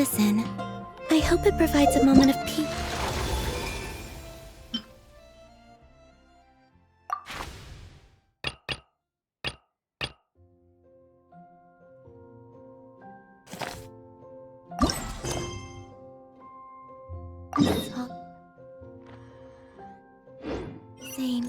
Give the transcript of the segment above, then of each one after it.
listen. I hope it provides a moment of peace. Same.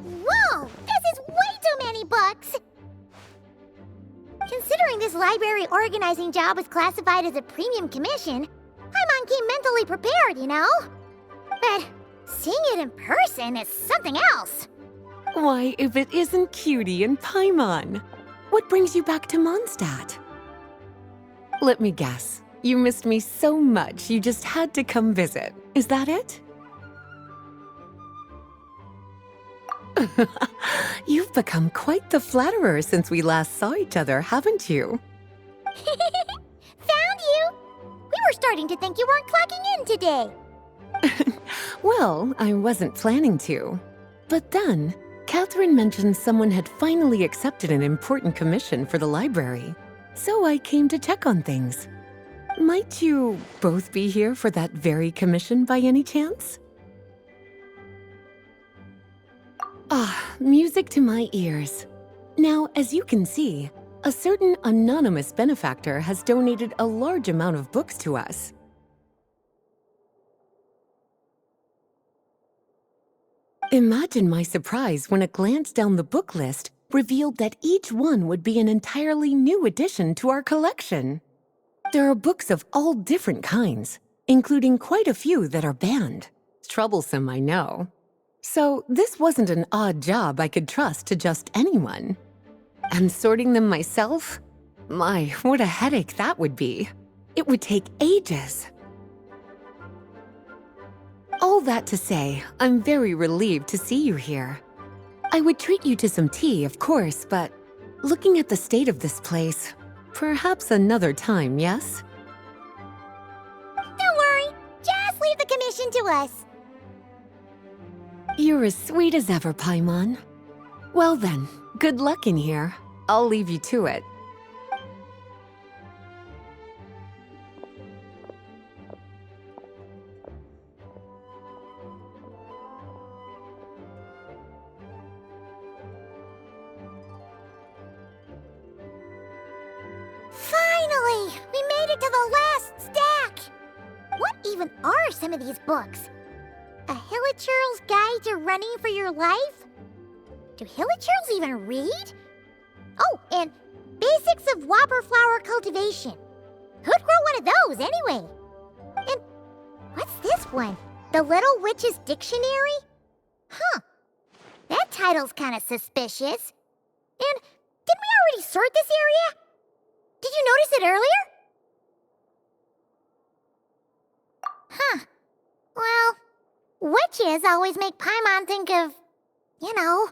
Whoa! This is way too many books! Considering this library organizing job was classified as a premium commission, Paimon came mentally prepared, you know? But seeing it in person is something else. Why, if it isn't Cutie and Paimon? What brings you back to Mondstadt? Let me guess. You missed me so much you just had to come visit. Is that it? You've become quite the flatterer since we last saw each other, haven't you? Found you! We were starting to think you weren't clocking in today. Well, I wasn't planning to. But then, Catherine mentioned someone had finally accepted an important commission for the library. So I came to check on things. Might you both be here for that very commission by any chance? Ah, music to my ears. Now, as you can see, a certain anonymous benefactor has donated a large amount of books to us. Imagine my surprise when a glance down the book list revealed that each one would be an entirely new addition to our collection. There are books of all different kinds, including quite a few that are banned. Troublesome, I know. So this wasn't an odd job I could trust to just anyone. And sorting them myself? My, what a headache that would be. It would take ages. All that to say, I'm very relieved to see you here. I would treat you to some tea, of course, but looking at the state of this place, perhaps another time, yes? Don't worry, just leave the commission to us. You're as sweet as ever, Paimon. Well then, good luck in here. I'll leave you to it. Finally! We made it to the last stack! What even are some of these books? A Hilichurl's Guide to Running for Your Life? Do Hilichurls even read? Oh, and Basics of Whopperflower Cultivation. Who'd grow one of those, anyway? And what's this one? The Little Witch's Dictionary? Huh. That title's kind of suspicious. And didn't we already sort this area? Did you notice it earlier? Huh. Well, witches always make Paimon think of, you know...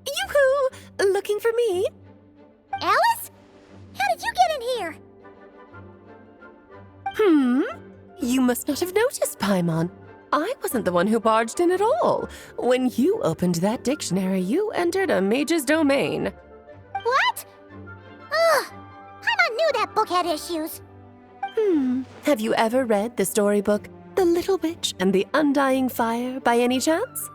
Yoo-hoo! Looking for me? Alice? How did you get in here? You must not have noticed, Paimon. I wasn't the one who barged in at all. When you opened that dictionary, you entered a mage's domain. What? Ugh! Paimon knew that book had issues. Have you ever read the storybook, The Little Witch and the Undying Fire, by any chance?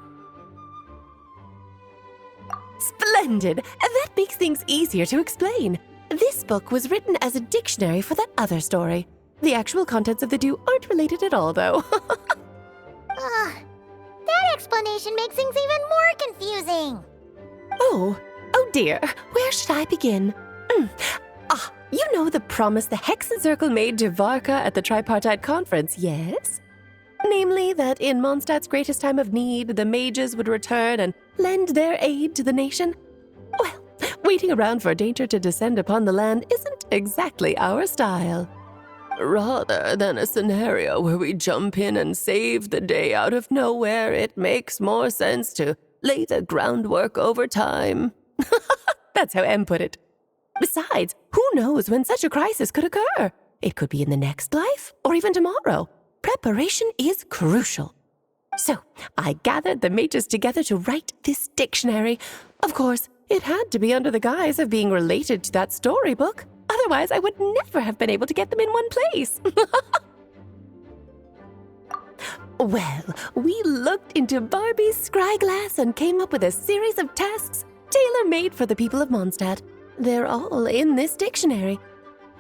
Splendid! That makes things easier to explain. This book was written as a dictionary for that other story. The actual contents of the two aren't related at all, though. Ugh. That explanation makes things even more confusing. Oh dear, where should I begin? You know the promise the Hexe Circle made to Varka at the tripartite conference, yes? Namely, that in Mondstadt's greatest time of need, the mages would return and lend their aid to the nation? Well, waiting around for danger to descend upon the land isn't exactly our style. Rather than a scenario where we jump in and save the day out of nowhere, it makes more sense to lay the groundwork over time. That's how Em put it. Besides, who knows when such a crisis could occur? It could be in the next life, or even tomorrow. Preparation is crucial. So, I gathered the mages together to write this dictionary. Of course, it had to be under the guise of being related to that storybook. Otherwise, I would never have been able to get them in one place. Well, we looked into Barbie's scryglass and came up with a series of tasks tailor-made for the people of Mondstadt. They're all in this dictionary.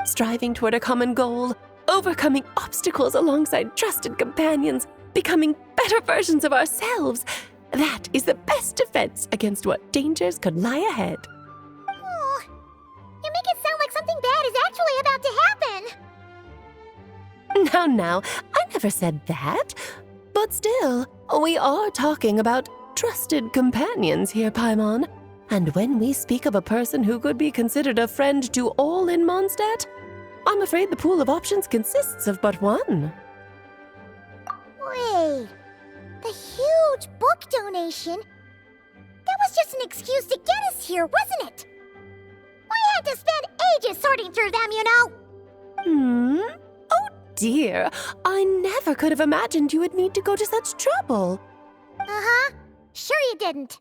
Striving toward a common goal, overcoming obstacles alongside trusted companions, becoming better versions of ourselves. That is the best defense against what dangers could lie ahead. Oh, you make it sound like something bad is actually about to happen. Now, I never said that. But still, we are talking about trusted companions here, Paimon. And when we speak of a person who could be considered a friend to all in Mondstadt, I'm afraid the pool of options consists of but one. Wait, the huge book donation? That was just an excuse to get us here, wasn't it? We had to spend ages sorting through them, you know. Oh dear, I never could have imagined you would need to go to such trouble. Uh-huh. Sure you didn't.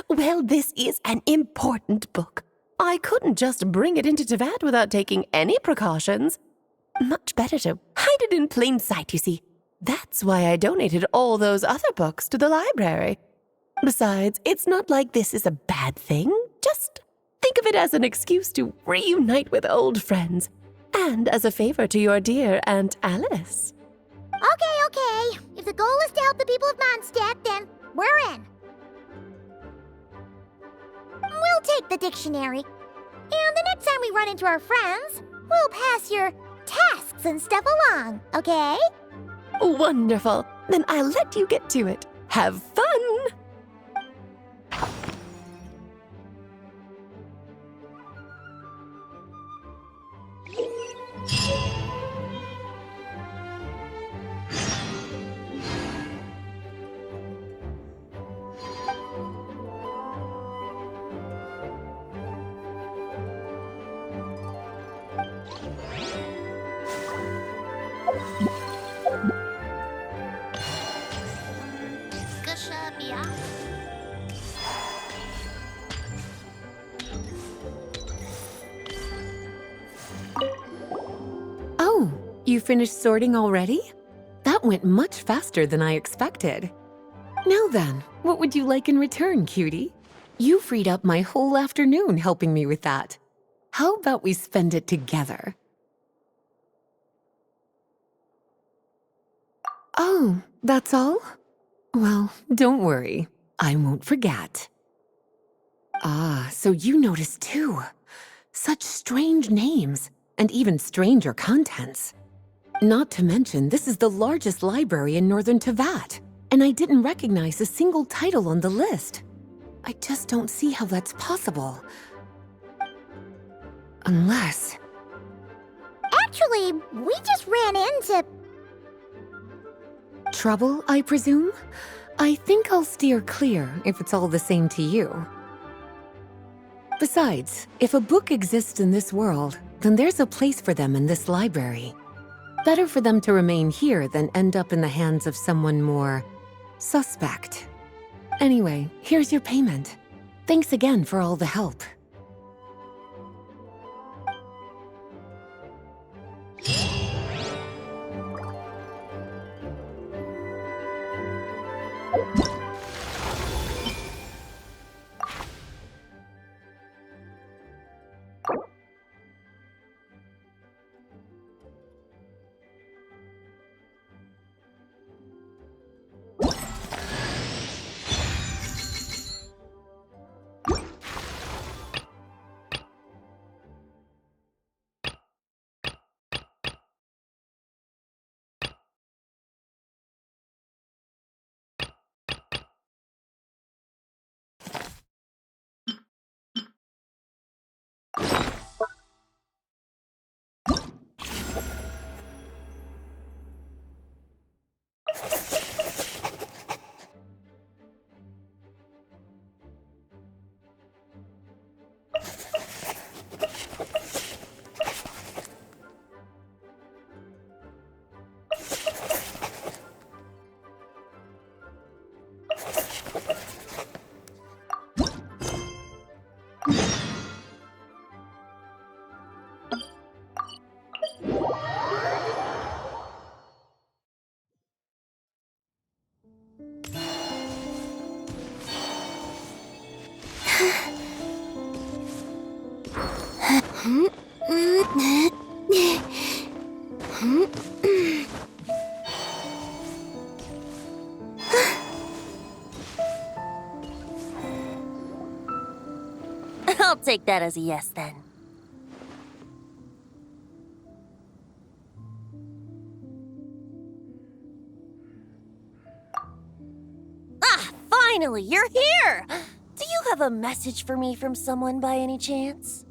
Well, this is an important book. I couldn't just bring it into Tevat without taking any precautions. Much better to hide it in plain sight, you see. That's why I donated all those other books to the library. Besides, it's not like this is a bad thing. Just think of it as an excuse to reunite with old friends. And as a favor to your dear Aunt Alice. Okay. If the goal is to help the people of Mondstadt, then we're in. We'll take the dictionary. And the next time we run into our friends, we'll pass your tasks and stuff along, okay? Wonderful. Then I'll let you get to it. Have fun! Oh, you finished sorting already? That went much faster than I expected. Now then, what would you like in return, cutie? You freed up my whole afternoon helping me with that. How about we spend it together? Oh, that's all? Well, don't worry. I won't forget. Ah, so you noticed too. Such strange names, and even stranger contents. Not to mention, this is the largest library in Northern Tevat, and I didn't recognize a single title on the list. I just don't see how that's possible. Unless... Actually, we just ran into... Trouble, I presume? I think I'll steer clear if it's all the same to you. Besides, if a book exists in this world, then there's a place for them in this library. Better for them to remain here than end up in the hands of someone more suspect. Anyway, here's your payment. Thanks again for all the help. I'll take that as a yes, then. Ah, finally, you're here! Do you have a message for me from someone by any chance?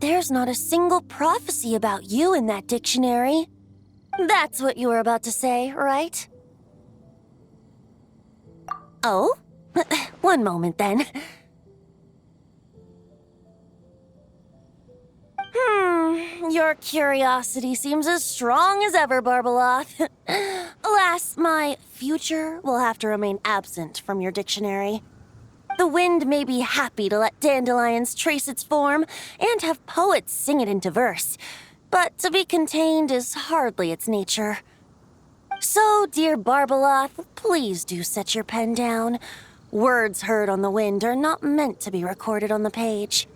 There's not a single prophecy about you in that dictionary. That's what you were about to say, right? Oh? One moment, then. Your curiosity seems as strong as ever, Barbeloth. Alas, my future will have to remain absent from your dictionary. The wind may be happy to let dandelions trace its form and have poets sing it into verse, but to be contained is hardly its nature. So, dear Barbeloth, please do set your pen down. Words heard on the wind are not meant to be recorded on the page.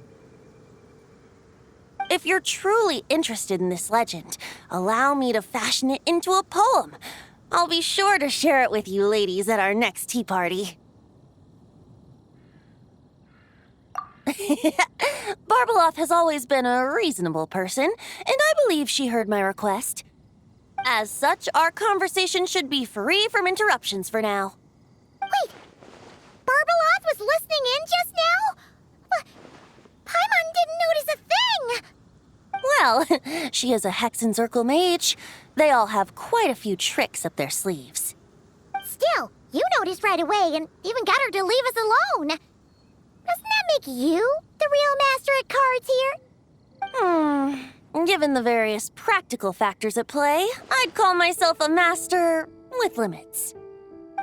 If you're truly interested in this legend, allow me to fashion it into a poem. I'll be sure to share it with you ladies at our next tea party. Barbeloth has always been a reasonable person, and I believe she heard my request. As such, our conversation should be free from interruptions for now. Wait, Barbeloth was listening in just now? Paimon didn't notice a thing! Well, she is a Hexe and Zirkel mage. They all have quite a few tricks up their sleeves. Still, you noticed right away and even got her to leave us alone. Doesn't that make you the real master at cards here? Given the various practical factors at play, I'd call myself a master with limits.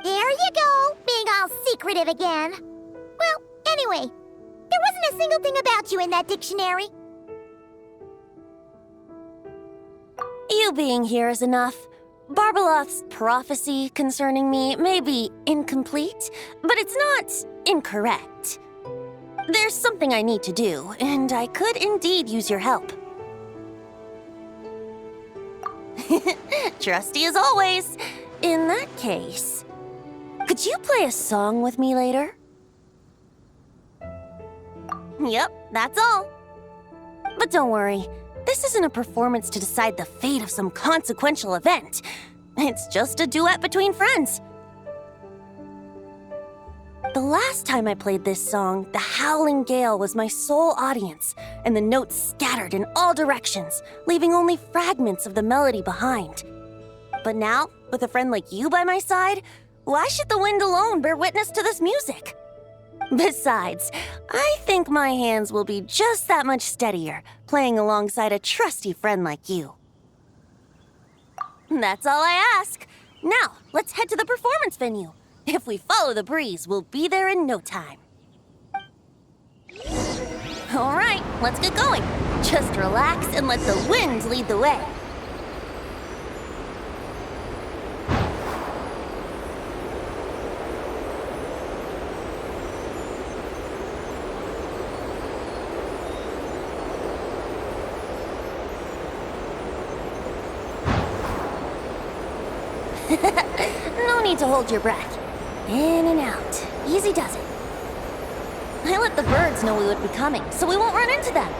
There you go, being all secretive again. Well, anyway, there wasn't a single thing about you in that dictionary. You being here is enough. Barbeloth's prophecy concerning me may be incomplete, but it's not incorrect. There's something I need to do, and I could indeed use your help. Trusty as always. In that case, could you play a song with me later? Yep, that's all. But don't worry, this isn't a performance to decide the fate of some consequential event. It's just a duet between friends. The last time I played this song, the howling gale was my sole audience, and the notes scattered in all directions, leaving only fragments of the melody behind. But now, with a friend like you by my side, why should the wind alone bear witness to this music? Besides, I think my hands will be just that much steadier, playing alongside a trusty friend like you. That's all I ask. Now, let's head to the performance venue. If we follow the breeze, we'll be there in no time. All right, let's get going. Just relax and let the wind lead the way. No need to hold your breath. In and out. Easy does it. I let the birds know we would be coming, so we won't run into them.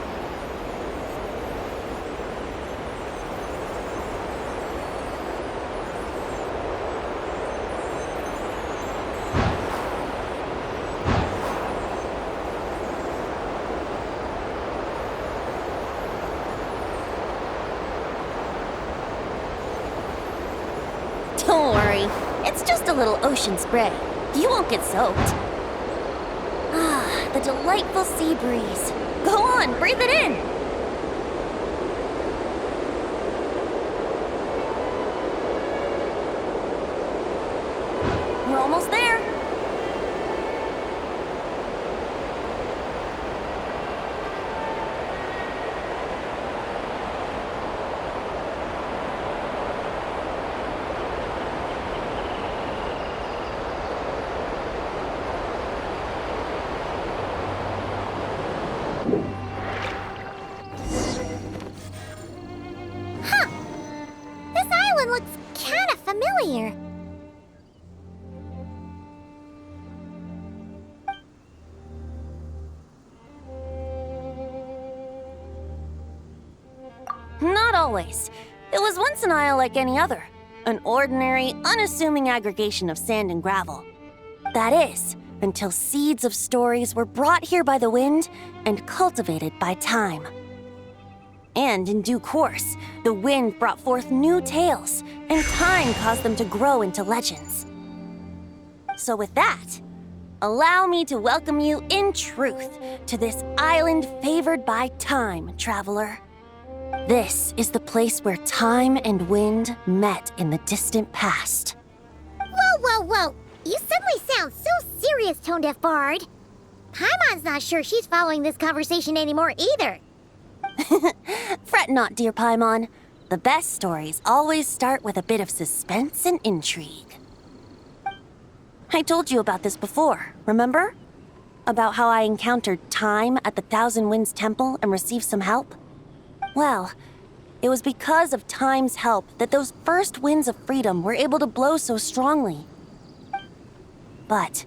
Don't worry. It's just a little ocean spray. You won't get soaked. Ah, the delightful sea breeze. Go on, breathe it in. We're almost there. here? Not always. It was once an isle like any other. An ordinary, unassuming aggregation of sand and gravel. That is, until seeds of stories were brought here by the wind and cultivated by time. And in due course, the wind brought forth new tales, and time caused them to grow into legends. So with that, allow me to welcome you in truth to this island favored by time, traveler. This is the place where time and wind met in the distant past. Whoa, whoa, whoa! You suddenly sound so serious, Tone Deaf Bard. Paimon's not sure she's following this conversation anymore either. Fret not, dear Paimon. The best stories always start with a bit of suspense and intrigue. I told you about this before, remember? About how I encountered time at the Thousand Winds Temple and received some help? Well, it was because of time's help that those first winds of freedom were able to blow so strongly. But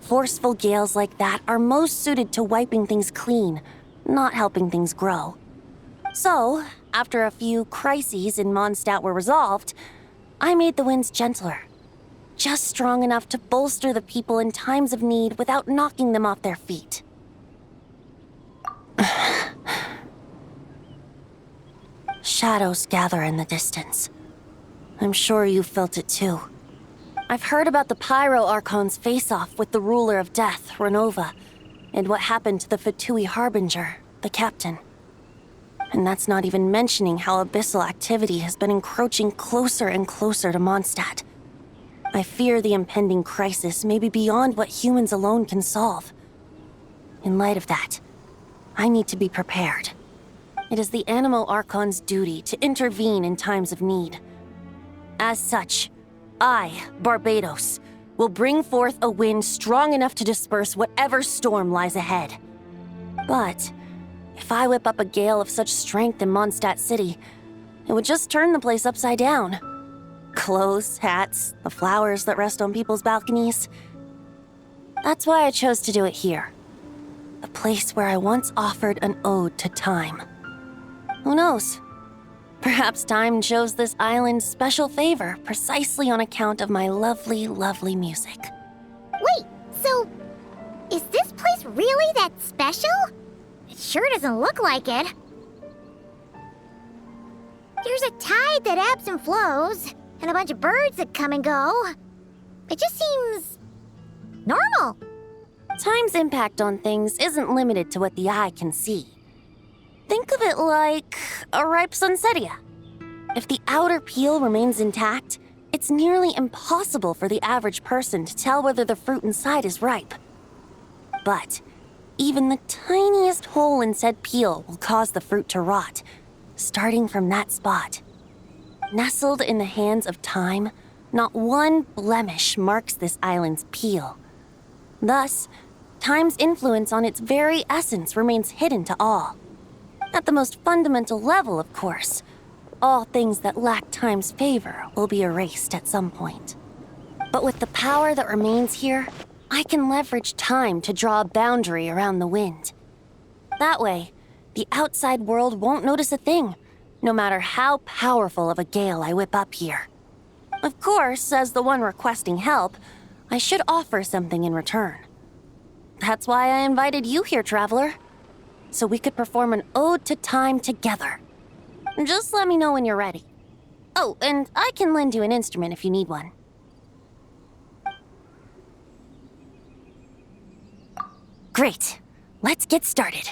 forceful gales like that are most suited to wiping things clean, not helping things grow. So, after a few crises in Mondstadt were resolved, I made the winds gentler. Just strong enough to bolster the people in times of need without knocking them off their feet. Shadows gather in the distance. I'm sure you felt it too. I've heard about the Pyro Archon's face-off with the ruler of death, Renova, and what happened to the Fatui Harbinger, the captain. And that's not even mentioning how abyssal activity has been encroaching closer and closer to Mondstadt. I fear the impending crisis may be beyond what humans alone can solve. In light of that, I need to be prepared. It is the Animal Archon's duty to intervene in times of need. As such, I, Barbados, will bring forth a wind strong enough to disperse whatever storm lies ahead. But if I whip up a gale of such strength in Mondstadt City, it would just turn the place upside down. Clothes, hats, the flowers that rest on people's balconies. That's why I chose to do it here. A place where I once offered an ode to time. Who knows? Perhaps time chose this island special favor precisely on account of my lovely, lovely music. Wait, so is this place really that special? It sure doesn't look like it. There's a tide that ebbs and flows, and a bunch of birds that come and go. It just seems normal. Time's impact on things isn't limited to what the eye can see. Think of it like a ripe sunsetia. If the outer peel remains intact, it's nearly impossible for the average person to tell whether the fruit inside is ripe. But even the tiniest hole in said peel will cause the fruit to rot, starting from that spot. Nestled in the hands of time, not one blemish marks this island's peel. Thus, time's influence on its very essence remains hidden to all. At the most fundamental level, of course, all things that lack time's favor will be erased at some point. But with the power that remains here, I can leverage time to draw a boundary around the wind. That way, the outside world won't notice a thing, no matter how powerful of a gale I whip up here. Of course, as the one requesting help, I should offer something in return. That's why I invited you here, traveler. So we could perform an ode to time together. Just let me know when you're ready. Oh, and I can lend you an instrument if you need one. Great. Let's get started.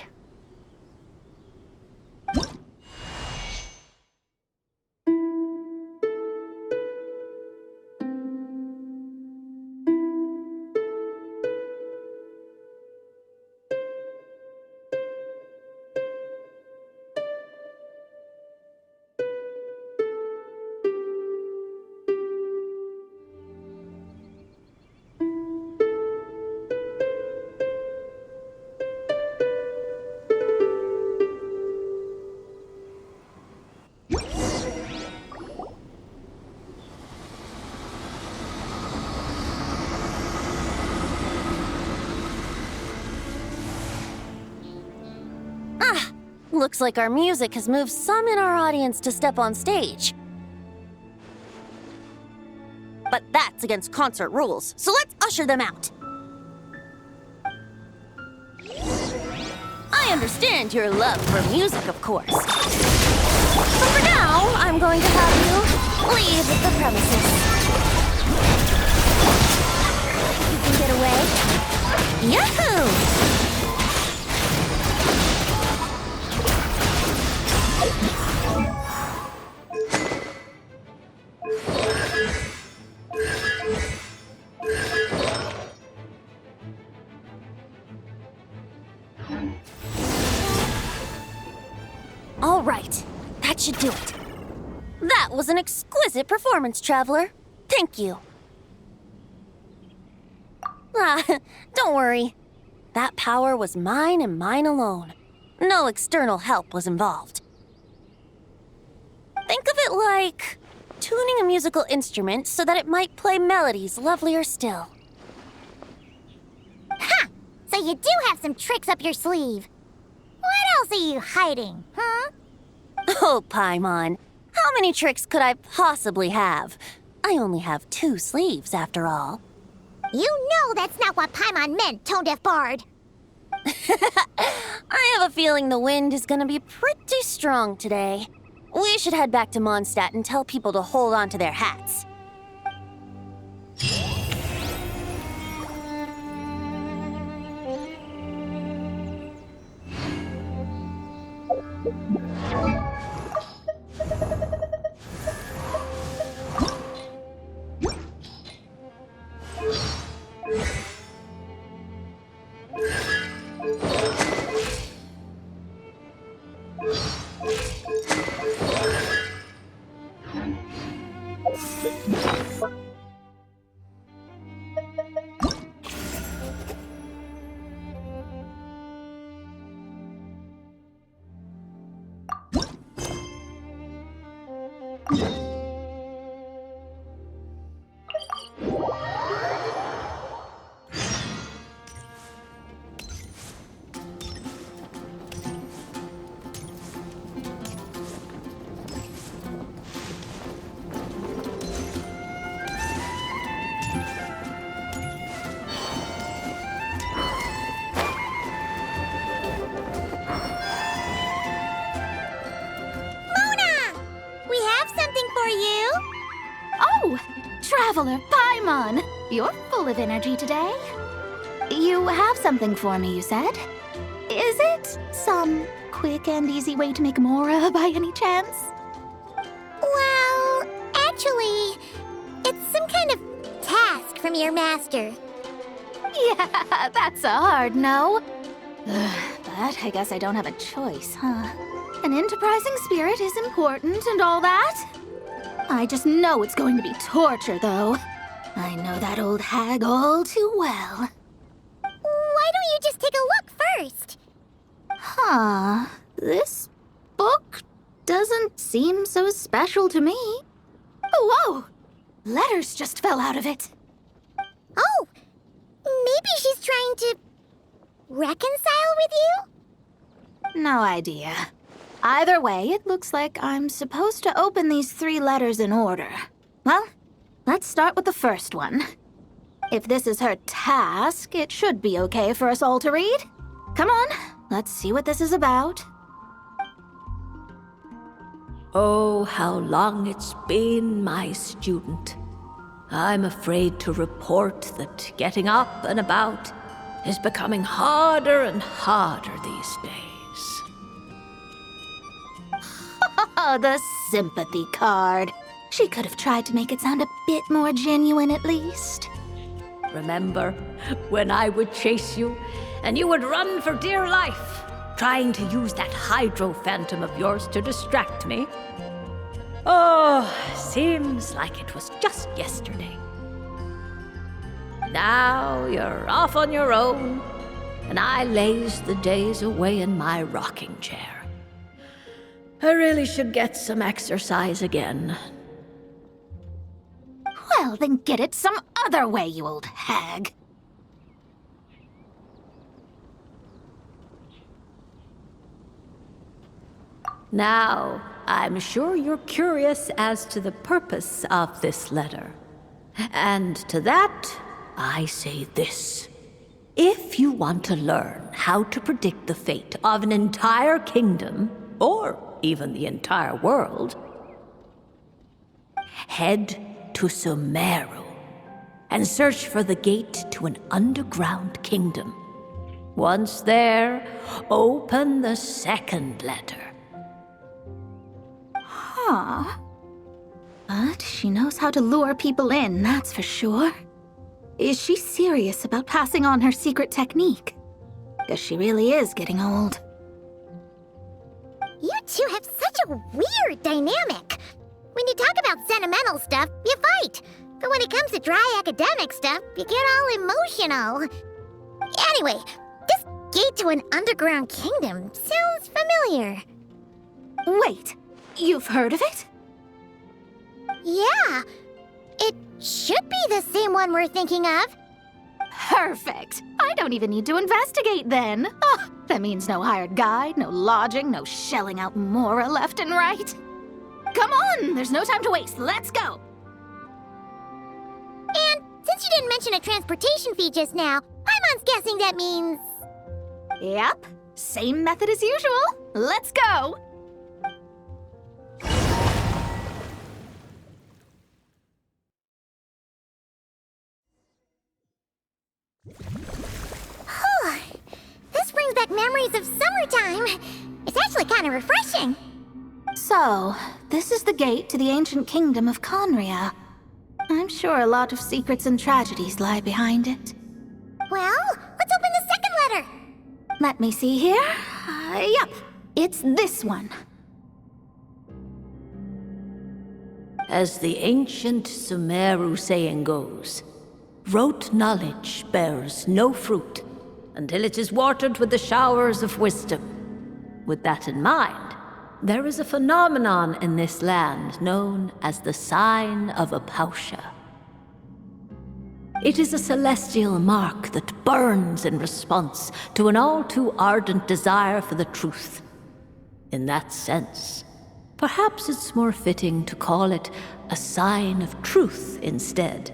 Looks like our music has moved some in our audience to step on stage. But that's against concert rules, so let's usher them out. I understand your love for music, of course. But for now, I'm going to have you leave the premises. You can get away. Yahoo! All right, that should do it. That was an exquisite performance, Traveler. Thank you. Don't worry. That power was mine and mine alone. No external help was involved. Think of it like tuning a musical instrument so that it might play melodies lovelier still. Ha! So you do have some tricks up your sleeve. What else are you hiding, huh? Oh, Paimon. How many tricks could I possibly have? I only have 2 sleeves, after all. You know that's not what Paimon meant, Tone-Deaf Bard. I have a feeling the wind is gonna be pretty strong today. We should head back to Mondstadt and tell people to hold on to their hats. Traveler Paimon, you're full of energy today. You have something for me, you said? Is it some quick and easy way to make Mora by any chance? Well, actually, it's some kind of task from your master. Yeah, that's a hard no. But I guess I don't have a choice, huh? An enterprising spirit is important and all that. I just know it's going to be torture, though. I know that old hag all too well. Why don't you just take a look first? Huh. This book doesn't seem so special to me. Oh, whoa! Letters just fell out of it. Oh! Maybe she's trying to reconcile with you? No idea. Either way, it looks like I'm supposed to open these 3 letters in order. Well, let's start with the first one. If this is her task, it should be okay for us all to read. Come on, let's see what this is about. Oh, how long it's been, my student. I'm afraid to report that getting up and about is becoming harder and harder these days. Oh, the sympathy card. She could have tried to make it sound a bit more genuine at least. Remember when I would chase you and you would run for dear life, trying to use that hydro phantom of yours to distract me? Oh, seems like it was just yesterday. Now you're off on your own, and I laze the days away in my rocking chair. I really should get some exercise again. Well, then get it some other way, you old hag. Now, I'm sure you're curious as to the purpose of this letter. And to that, I say this. If you want to learn how to predict the fate of an entire kingdom, or even the entire world, head to Sumeru and search for the gate to an underground kingdom. Once there, open the second letter. Huh. But she knows how to lure people in, that's for sure. Is she serious about passing on her secret technique? Because she really is getting old. You two have such a weird dynamic. When you talk about sentimental stuff, you fight. But when it comes to dry academic stuff, you get all emotional. Anyway, this gate to an underground kingdom sounds familiar. Wait, you've heard of it? Yeah, it should be the same one we're thinking of. Perfect. I don't even need to investigate then. Oh, that means no hired guide, no lodging, no shelling out Mora left and right. Come on, there's no time to waste. Let's go. And since you didn't mention a transportation fee just now, Paimon's guessing that means... Yep, same method as usual. Let's go. This brings back memories of summertime. It's actually kind of refreshing. So, this is the gate to the ancient kingdom of Conria. I'm sure a lot of secrets and tragedies lie behind it. Well, let's open the second letter. Let me see here. Yep, it's this one. As the ancient Sumeru saying goes, rote knowledge bears no fruit until it is watered with the showers of wisdom. With that in mind, there is a phenomenon in this land known as the Sign of Apausha. It is a celestial mark that burns in response to an all too ardent desire for the truth. In that sense, perhaps it's more fitting to call it a sign of truth instead.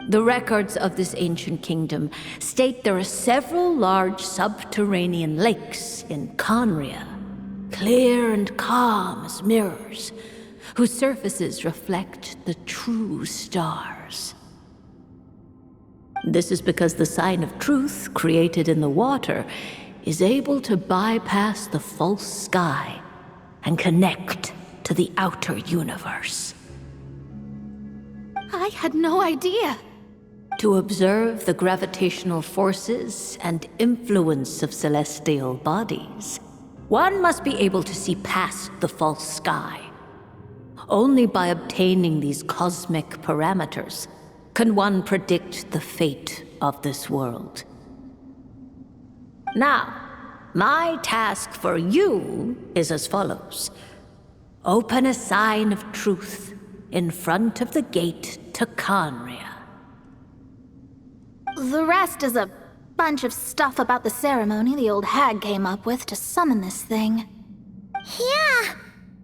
The records of this ancient kingdom state there are several large subterranean lakes in Conria, clear and calm as mirrors, whose surfaces reflect the true stars. This is because the sign of truth created in the water is able to bypass the false sky and connect to the outer universe. I had no idea. To observe the gravitational forces and influence of celestial bodies, one must be able to see past the false sky. Only by obtaining these cosmic parameters can one predict the fate of this world. Now, my task for you is as follows. Open a sign of truth in front of the gate to Conria. The rest is a bunch of stuff about the ceremony the old hag came up with to summon this thing. Yeah,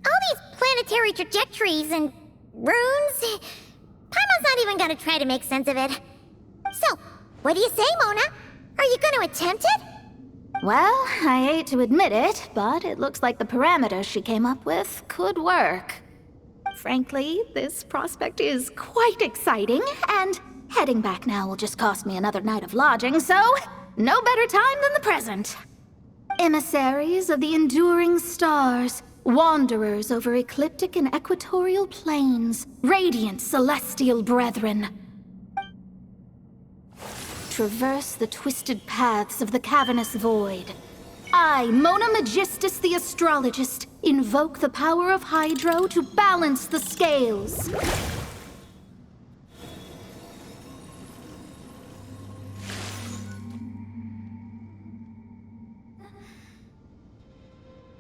all these planetary trajectories and runes. Paimon's not even gonna try to make sense of it. So, what do you say, Mona? Are you gonna attempt it? Well, I hate to admit it, but it looks like the parameters she came up with could work. Frankly, this prospect is quite exciting, and heading back now will just cost me another night of lodging, so no better time than the present. Emissaries of the enduring stars, wanderers over ecliptic and equatorial plains, radiant celestial brethren. Traverse the twisted paths of the cavernous void. I, Mona Magistus the astrologist, invoke the power of Hydro to balance the scales.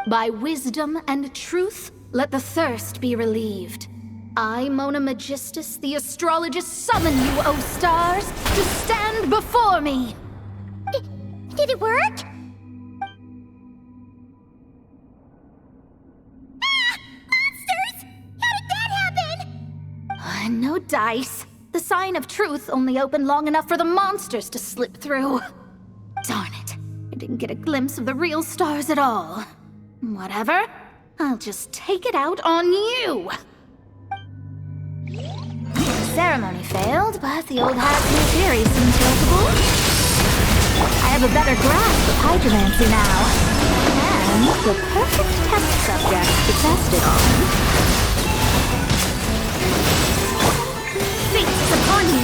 By wisdom and truth, let the thirst be relieved. I, Mona Magistus, the astrologist, summon you, O stars, to stand before me! Did it work? no dice. The sign of truth only opened long enough for the monsters to slip through. Darn it. I didn't get a glimpse of the real stars at all. Whatever. I'll just take it out on you. The ceremony failed, but the old hag's new theory seems workable. I have a better grasp of hydromancy now. And the perfect test subject to test it on. Fate is upon me!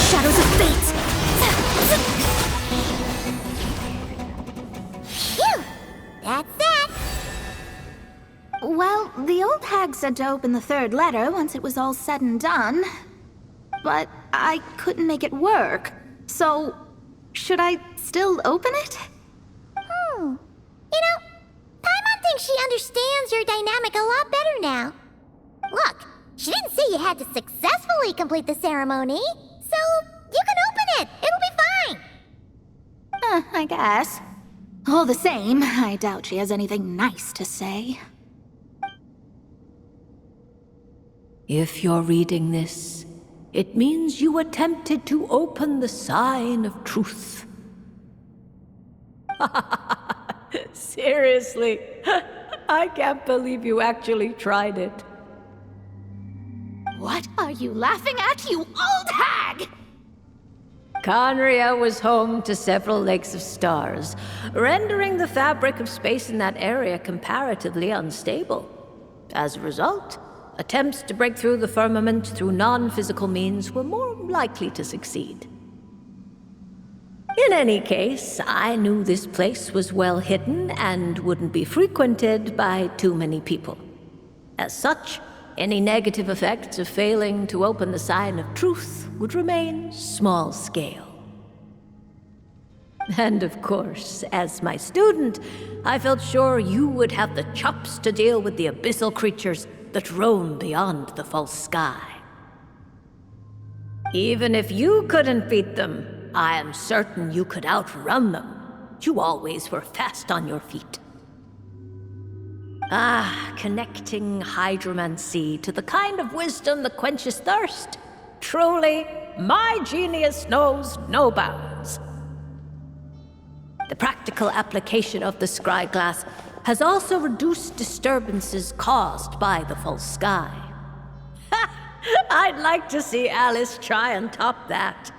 Shadows of fate! Phew! That's that! Well, the old hag said to open the third letter once it was all said and done. But I couldn't make it work. So, should I still open it? You know, Paimon thinks she understands your dynamic a lot better now. Look, she didn't say you had to successfully complete the ceremony, so you can open it. It'll be fine. I guess. All the same, I doubt she has anything nice to say. If you're reading this, it means you attempted to open the sign of truth. Seriously, I can't believe you actually tried it. What are you laughing at, you old hag? Conria was home to several lakes of stars, rendering the fabric of space in that area comparatively unstable. As a result, attempts to break through the firmament through non-physical means were more likely to succeed. In any case, I knew this place was well hidden and wouldn't be frequented by too many people. As such, any negative effects of failing to open the sign of truth would remain small scale. And of course, as my student, I felt sure you would have the chops to deal with the abyssal creatures that roam beyond the false sky. Even if you couldn't beat them, I am certain you could outrun them. You always were fast on your feet. Connecting hydromancy to the kind of wisdom that quenches thirst. Truly, my genius knows no bounds. The practical application of the scry glass has also reduced disturbances caused by the false sky. I'd like to see Alice try and top that.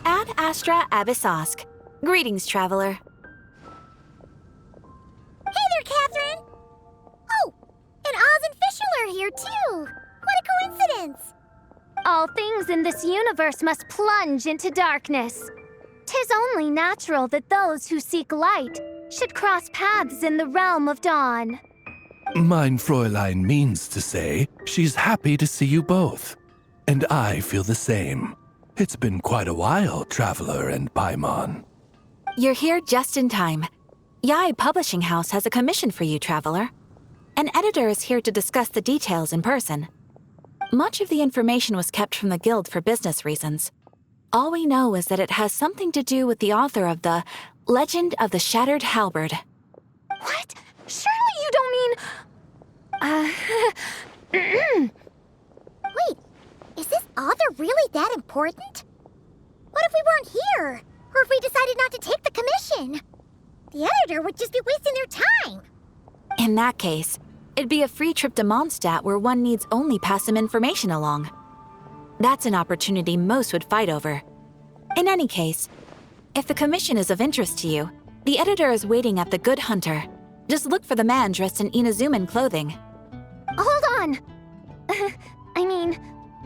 Ad Astra Abyssosk. Greetings, traveler. Hey there, Catherine! Oh, and Oz and Fischl are here too! What a coincidence! All things in this universe must plunge into darkness. 'Tis only natural that those who seek light should cross paths in the realm of dawn. Mein Fräulein means to say she's happy to see you both. And I feel the same. It's been quite a while, Traveler and Paimon. You're here just in time. Yai Publishing House has a commission for you, Traveler. An editor is here to discuss the details in person. Much of the information was kept from the Guild for business reasons. All we know is that it has something to do with the author of the Legend of the Shattered Halberd. What? Surely you don't mean... Wait, is this author really that important? What if we weren't here? Or if we decided not to take the commission? The editor would just be wasting their time. In that case, it'd be a free trip to Mondstadt where one needs only pass some information along. That's an opportunity most would fight over. In any case, if the commission is of interest to you, the editor is waiting at the Good Hunter. Just look for the man dressed in Inazuman clothing. Hold on!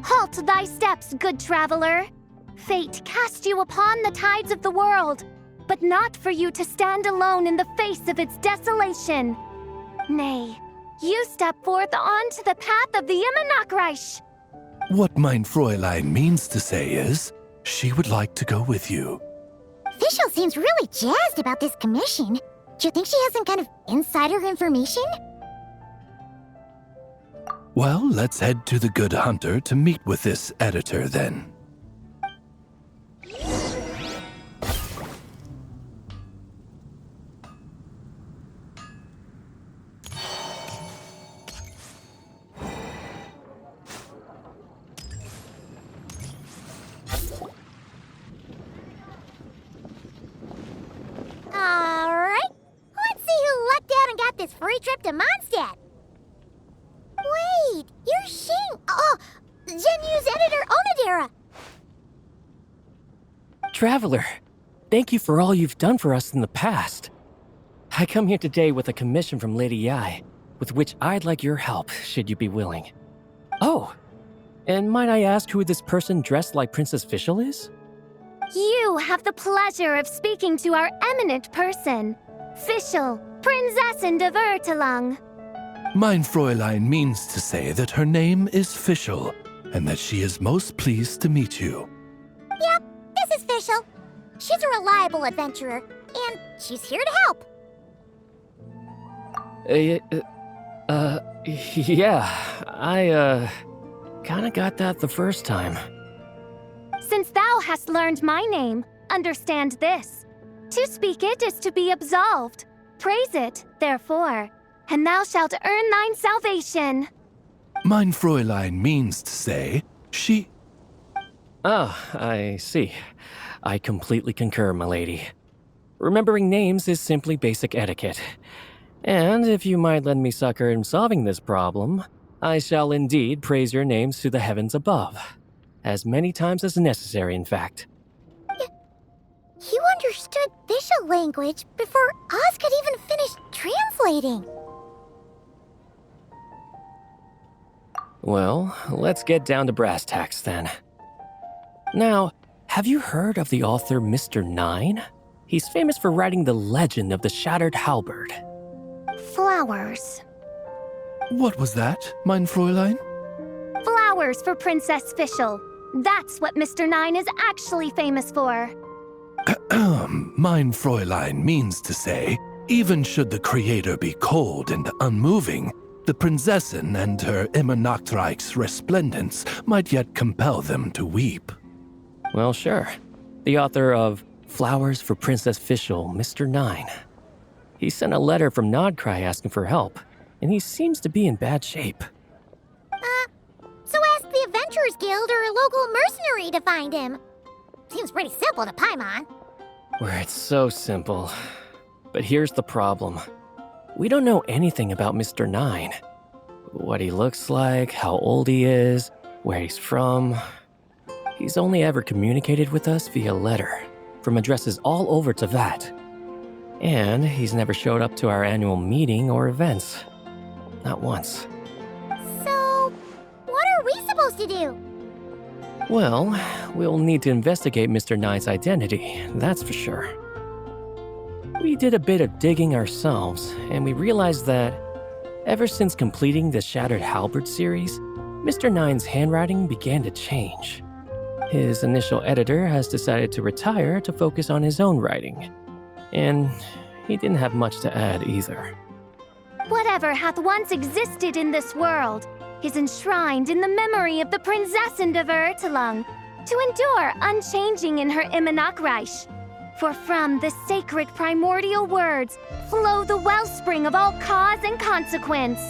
Halt thy steps, good traveler. Fate cast you upon the tides of the world, but not for you to stand alone in the face of its desolation. Nay, you step forth onto the path of the Immernachtreich. What mein Fräulein means to say is, she would like to go with you. Fischl seems really jazzed about this commission. Do you think she has some kind of insider information? Well, let's head to the Good Hunter to meet with this editor then. Alright, let's see who lucked out and got this free trip to Mondstadt. Wait, you're Xing. Oh, Genu's editor Onodera. Traveler, thank you for all you've done for us in the past. I come here today with a commission from Lady Yai, with which I'd like your help, should you be willing. Oh, and might I ask who this person dressed like Princess Fischl is? You have the pleasure of speaking to our eminent person, Fischl, Prinzessin de Vertelung. Mein Fräulein means to say that her name is Fischl, and that she is most pleased to meet you. Yep, this is Fischl. She's a reliable adventurer, and she's here to help. Yeah, I, kinda got that the first time. Since thou hast learned my name, understand this. To speak it is to be absolved. Praise it, therefore, and thou shalt earn thine salvation. Mein Fräulein means to say, she... Ah, I see. I completely concur, my lady. Remembering names is simply basic etiquette. And if you might lend me succor in solving this problem, I shall indeed praise your names to the heavens above. As many times as necessary, in fact. You understood Fischl language before Oz could even finish translating. Well, let's get down to brass tacks then. Now, have you heard of the author Mr. Nine? He's famous for writing the legend of the Shattered Halberd. Flowers. What was that, mein Fräulein? Flowers for Princess Fischl. That's what Mr. Nine is actually famous for. Mein Fräulein means to say, even should the creator be cold and unmoving, the Prinzessin and her Immernachtreich's resplendence might yet compel them to weep. Well, sure. The author of Flowers for Princess Fischl, Mr. Nine. He sent a letter from Nodcry asking for help, and he seems to be in bad shape. So ask the Adventurers Guild or a local mercenary to find him. Seems pretty simple to Paimon. Where it's so simple. But here's the problem. We don't know anything about Mr. Nine. What he looks like, how old he is, where he's from. He's only ever communicated with us via letter, from addresses all over Teyvat. And he's never showed up to our annual meeting or events. Not once. So, what are we supposed to do? Well, we'll need to investigate Mr. Nine's identity, that's for sure. We did a bit of digging ourselves, and we realized that Ever since completing the Shattered Halberd series, Mr. Nine's handwriting began to change. His initial editor has decided to retire to focus on his own writing. And he didn't have much to add either. Whatever hath once existed in this world is enshrined in the memory of the Prinzessin of Ertelung, to endure unchanging in her Immanakreich. For from the sacred primordial words flow the wellspring of all cause and consequence.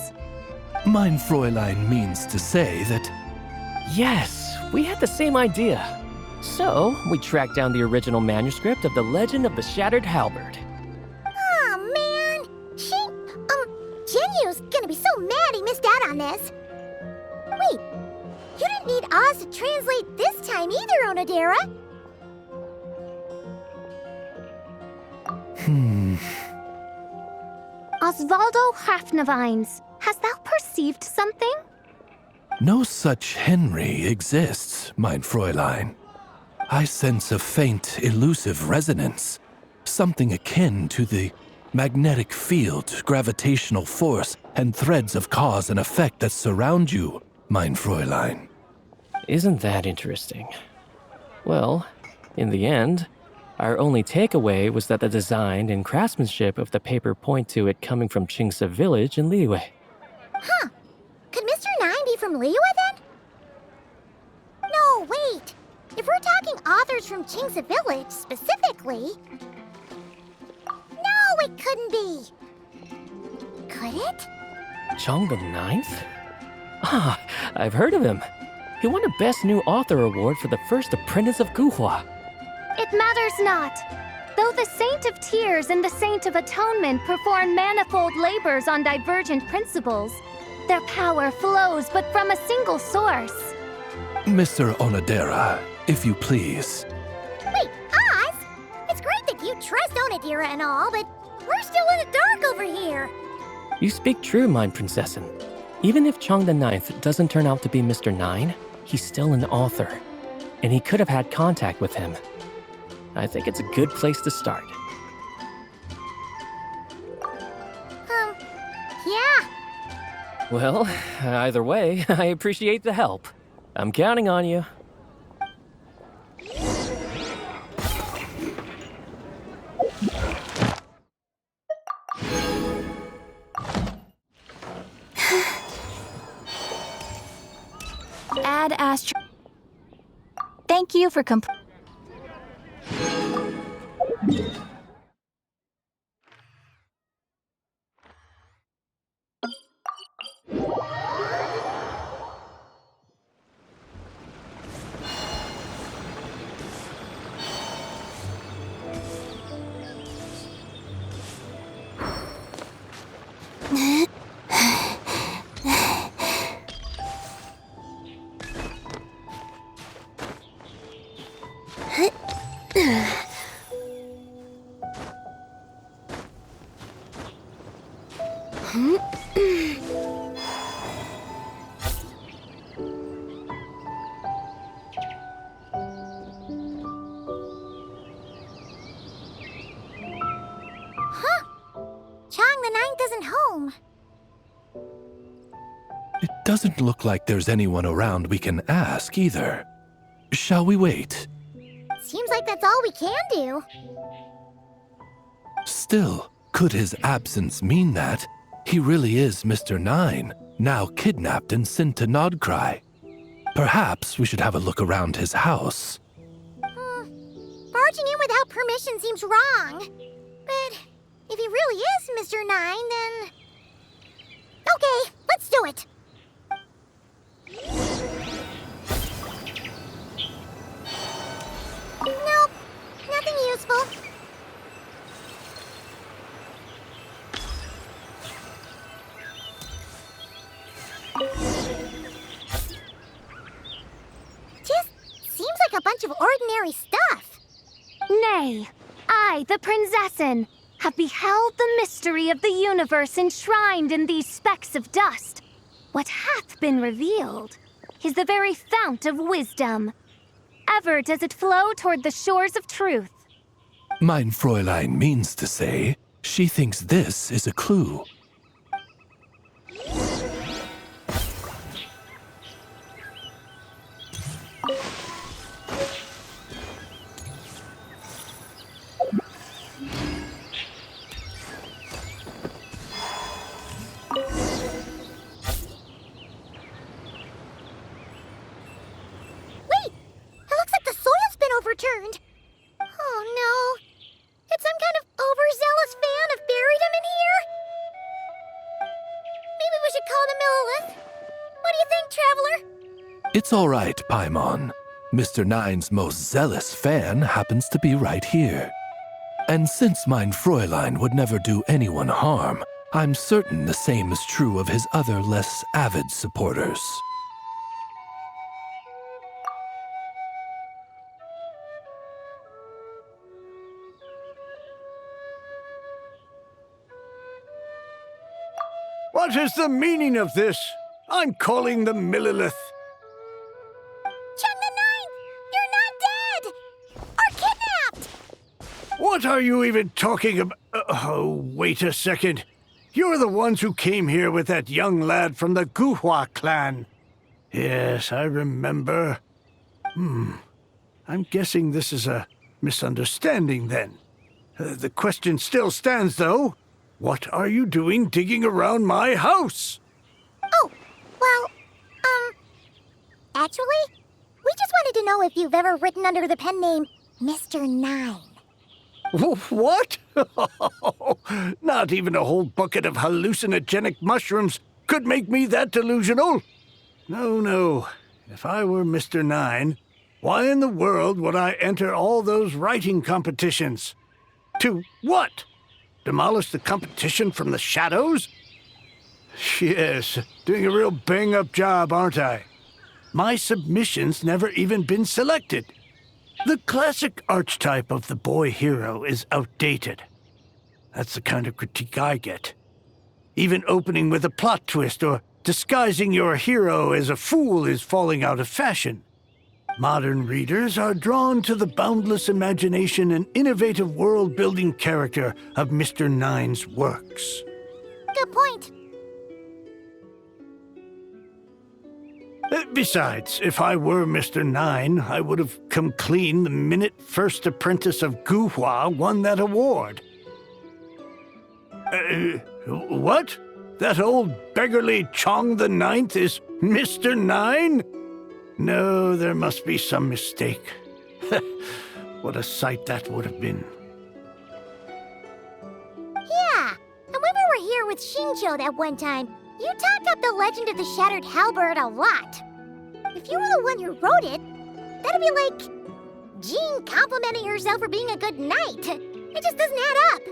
Mein Fräulein means to say that... Yes, we had the same idea. So, we tracked down the original manuscript of The Legend of the Shattered Halberd. Aw, man. Genyu's gonna be so mad he missed out on this. Wait, you didn't need Oz to translate this time either, Onodera. Osvaldo Hafnavines, hast thou perceived something? No such Henry exists, mein Fräulein. I sense a faint, elusive resonance. Something akin to the magnetic field, gravitational force, and threads of cause and effect that surround you, mein Fräulein. Isn't that interesting? Well, in the end, our only takeaway was that the design and craftsmanship of the paper point to it coming from Qingse village in Liyue. Huh. Could Mr. Nine be from Liyue then? No, wait. If we're talking authors from Qingse village specifically... No, it couldn't be. Could it? Chong the Ninth? Ah, I've heard of him. He won a Best New Author award for the first apprentice of Guhua. It matters not. Though the Saint of Tears and the Saint of Atonement perform manifold labors on divergent principles, their power flows but from a single source. Mr. Onodera, if you please. Wait, Oz? It's great that you trust Onodera and all, but we're still in the dark over here. You speak true, mein Prinzessin. Even if Chong the Ninth doesn't turn out to be Mr. Nine, he's still an author. And he could have had contact with him. I think it's a good place to start. Yeah. Well, either way, I appreciate the help. I'm counting on you. Ad Astra. Thank you for Chong the Ninth isn't home. It doesn't look like there's anyone around we can ask either. Shall we wait? Seems like that's all we can do. Still, could his absence mean that he really is Mr. Nine, now kidnapped and sent to Nodcry? Perhaps we should have a look around his house. Barging in without permission seems wrong. But if he really is Mr. Nine, then... Okay, let's do it. Nope, nothing useful. Just seems like a bunch of ordinary stuff. Nay, I, the Prinzessin, have beheld the mystery of the universe enshrined in these specks of dust. What hath been revealed is the very fount of wisdom. Ever does it flow toward the shores of truth. Mein Fräulein means to say she thinks this is a clue. returned. Oh no. Did some kind of overzealous fan have buried him in here? Maybe we should call him Lilith. What do you think, Traveler? It's all right, Paimon. Mr. Nine's most zealous fan happens to be right here. And since mein Fräulein would never do anyone harm, I'm certain the same is true of his other less avid supporters. What is the meaning of this? I'm calling the Millilith. Chang the Ninth! You're not dead! Or kidnapped! What are you even talking about? Oh, wait a second. You're the ones who came here with that young lad from the Guhua clan. Yes, I remember. I'm guessing this is a misunderstanding then. The question still stands, though. What are you doing digging around my house? Oh, well, actually, we just wanted to know if you've ever written under the pen name Mr. Nine. What? Not even a whole bucket of hallucinogenic mushrooms could make me that delusional. No. If I were Mr. Nine, why in the world would I enter all those writing competitions? To what? Demolish the competition from the shadows? Yes, doing a real bang-up job, aren't I? My submission's never even been selected. The classic archetype of the boy hero is outdated. That's the kind of critique I get. Even opening with a plot twist or disguising your hero as a fool is falling out of fashion. Modern readers are drawn to the boundless imagination and innovative world-building character of Mr. Nine's works. Good point. Besides, if I were Mr. Nine, I would have come clean the minute First Apprentice of Guhua won that award. What? That old beggarly Chong the Ninth is Mr. Nine? No, there must be some mistake. What a sight that would have been. Yeah, and when we were here with Shinjo that one time, you talked up the legend of the Shattered Halberd a lot. If you were the one who wrote it, that'd be like Jean complimenting herself for being a good knight. It just doesn't add up.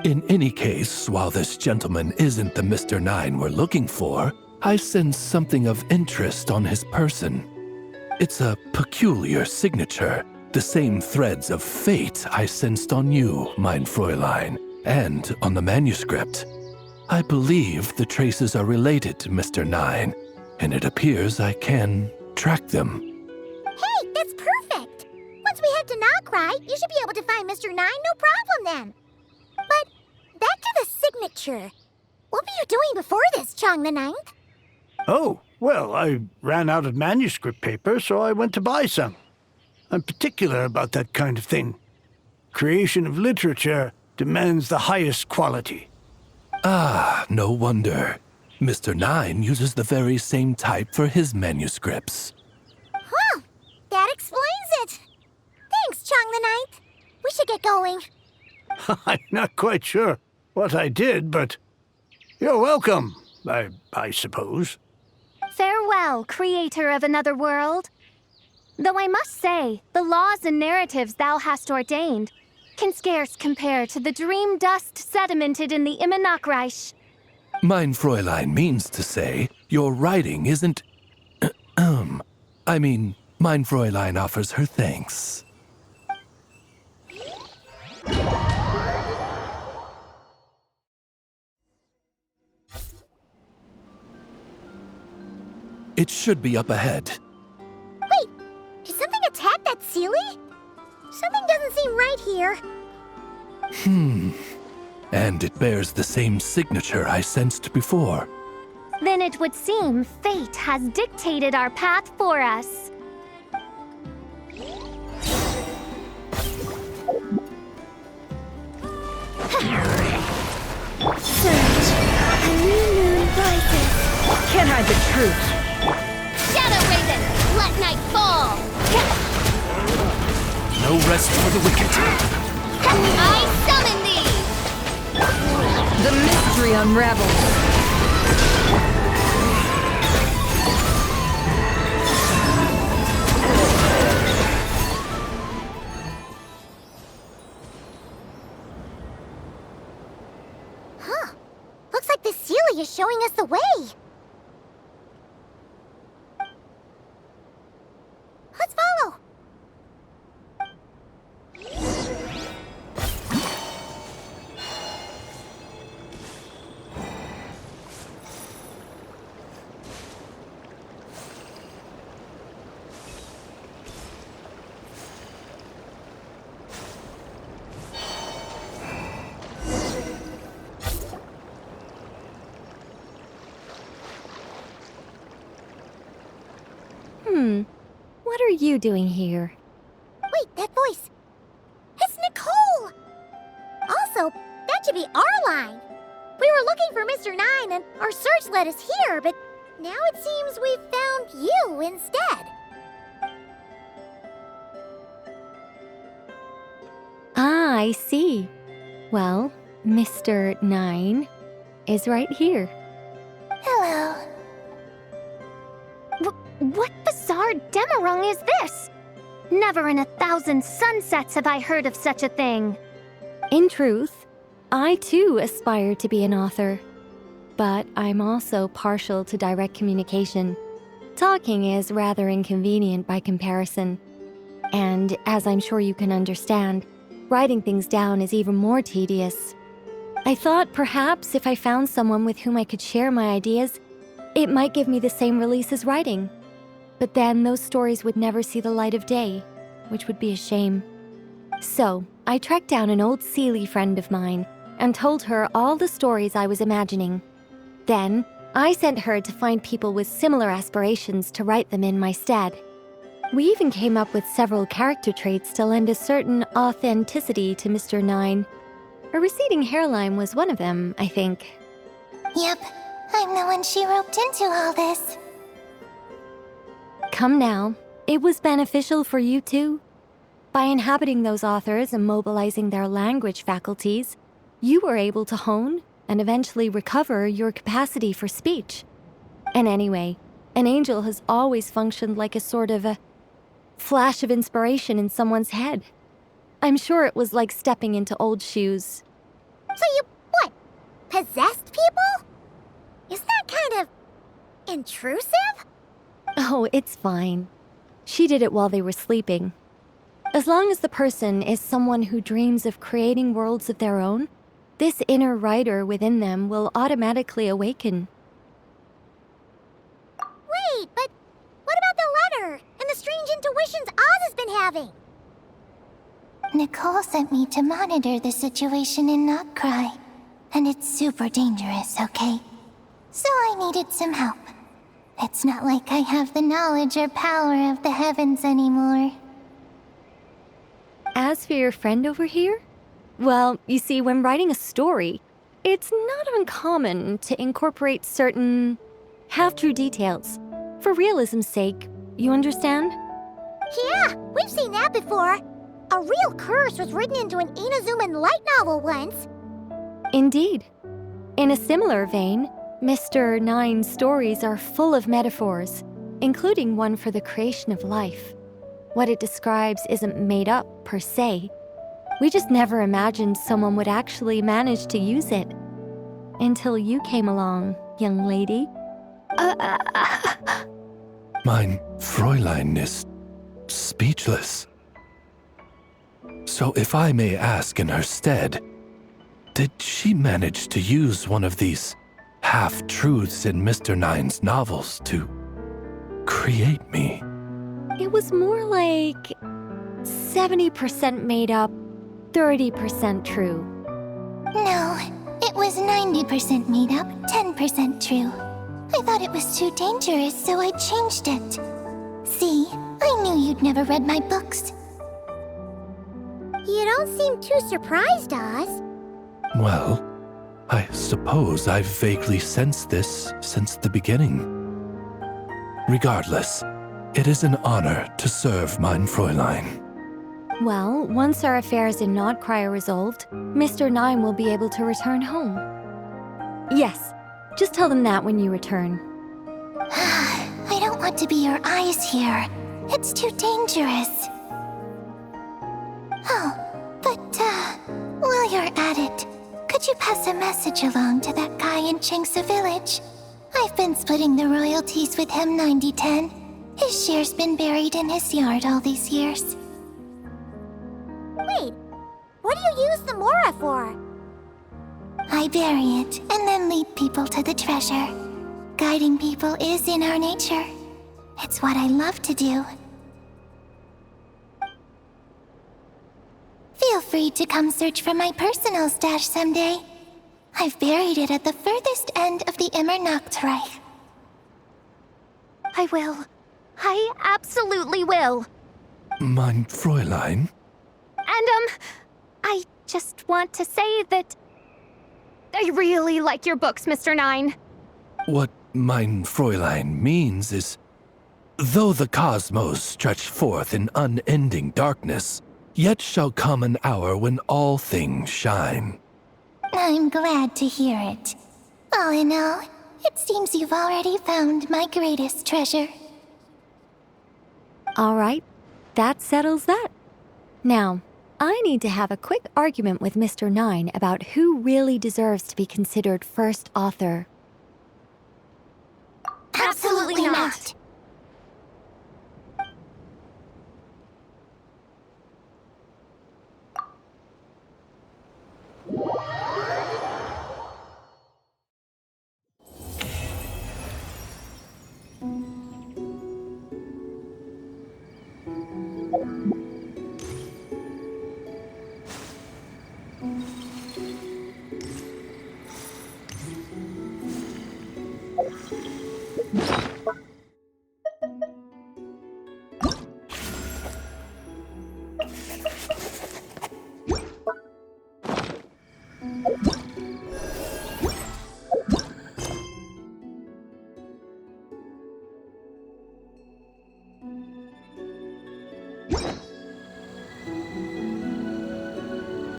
In any case, while this gentleman isn't the Mr. Nine we're looking for, I sense something of interest on his person. It's a peculiar signature, the same threads of fate I sensed on you, mein Fräulein, and on the manuscript. I believe the traces are related to Mr. Nine, and it appears I can track them. Hey, that's perfect! Once we head to Nograi, you should be able to find Mr. Nine, no problem then. But back to the signature. What were you doing before this, Chong the Ninth? Oh, well, I ran out of manuscript paper, so I went to buy some. I'm particular about that kind of thing. Creation of literature demands the highest quality. Ah, no wonder. Mr. Nine uses the very same type for his manuscripts. Huh, that explains it. Thanks, Chong the Ninth. We should get going. I'm not quite sure what I did, but you're welcome, I suppose. Farewell, creator of another world. Though I must say, the laws and narratives thou hast ordained can scarce compare to the dream dust sedimented in the Immenachreich. Mein Fräulein means to say, your writing isn't... I mean, mein Fräulein offers her thanks. It should be up ahead. Wait, did something attack that Sealy? Something doesn't seem right here. And it bears the same signature I sensed before. Then it would seem fate has dictated our path for us. Surge. A new moon rises. Can't hide the truth. Shadow Raven, Let night fall! No rest for the wicked. I summon thee! The mystery unravels. Huh. Looks like the Sealy is showing us the way. Let's follow. What are you doing here? Wait, that voice. It's Nicole! Also, that should be our line. We were looking for Mr. Nine and our search led us here, but now it seems we've found you instead. Ah, I see. Well, Mr. Nine is right here. Hello. What bizarre demarung is this? Never in 1,000 sunsets have I heard of such a thing. In truth, I too aspire to be an author. But I'm also partial to direct communication. Talking is rather inconvenient by comparison. And as I'm sure you can understand, writing things down is even more tedious. I thought perhaps if I found someone with whom I could share my ideas, it might give me the same release as writing. But then those stories would never see the light of day, which would be a shame. So, I tracked down an old Sealy friend of mine and told her all the stories I was imagining. Then, I sent her to find people with similar aspirations to write them in my stead. We even came up with several character traits to lend a certain authenticity to Mr. Nine. A receding hairline was one of them, I think. Yep, I'm the one she roped into all this. Come now, it was beneficial for you too. By inhabiting those authors and mobilizing their language faculties, you were able to hone and eventually recover your capacity for speech. And anyway, an angel has always functioned like a sort of a flash of inspiration in someone's head. I'm sure it was like stepping into old shoes. So you, what, possessed people? Isn't that kind of intrusive? Oh, it's fine. She did it while they were sleeping. As long as the person is someone who dreams of creating worlds of their own, this inner writer within them will automatically awaken. Wait, but what about the letter and the strange intuitions Oz has been having? Nicole sent me to monitor the situation in Notcry, and it's super dangerous, okay? So I needed some help. It's not like I have the knowledge or power of the heavens anymore. As for your friend over here? Well, you see, when writing a story, it's not uncommon to incorporate certain half-true details. For realism's sake, you understand? Yeah, we've seen that before. A real curse was written into an Inazuman light novel once. Indeed. In a similar vein, Mr. Nine's stories are full of metaphors, including one for the creation of life. What it describes isn't made up, per se. We just never imagined someone would actually manage to use it. Until you came along, young lady. Mein Fräulein is speechless. So if I may ask in her stead, did she manage to use one of these half-truths in Mr. Nine's novels to create me? It was more like 70% made up, 30% true. No, it was 90% made up, 10% true. I thought it was too dangerous, so I changed it. See, I knew you'd never read my books. You don't seem too surprised, Oz. Well, I suppose I've vaguely sensed this since the beginning. Regardless, It is an honor to serve mein Fräulein. Well, once our affairs in Notcry are resolved, Mr. Nine will be able to return home. Yes, just tell them that when you return. I don't want to be your eyes here. It's too dangerous. Oh, but, while you're at it, could you pass a message along to that guy in Chingsa village? I've been splitting the royalties with him 90-10. His share's been buried in his yard all these years. Wait, what do you use the Mora for? I bury it and then lead people to the treasure. Guiding people is in our nature. It's what I love to do. Feel free to come search for my personal stash someday. I've buried it at the furthest end of the Immernachtreich. I will. I absolutely will. Mein Fräulein? And, I just want to say that I really like your books, Mr. Nine. What mein Fräulein means is, though the cosmos stretch forth in unending darkness, yet shall come an hour when all things shine. I'm glad to hear it. All in all, it seems you've already found my greatest treasure. All right, that settles that. Now, I need to have a quick argument with Mr. Nine about who really deserves to be considered first author. Absolutely not.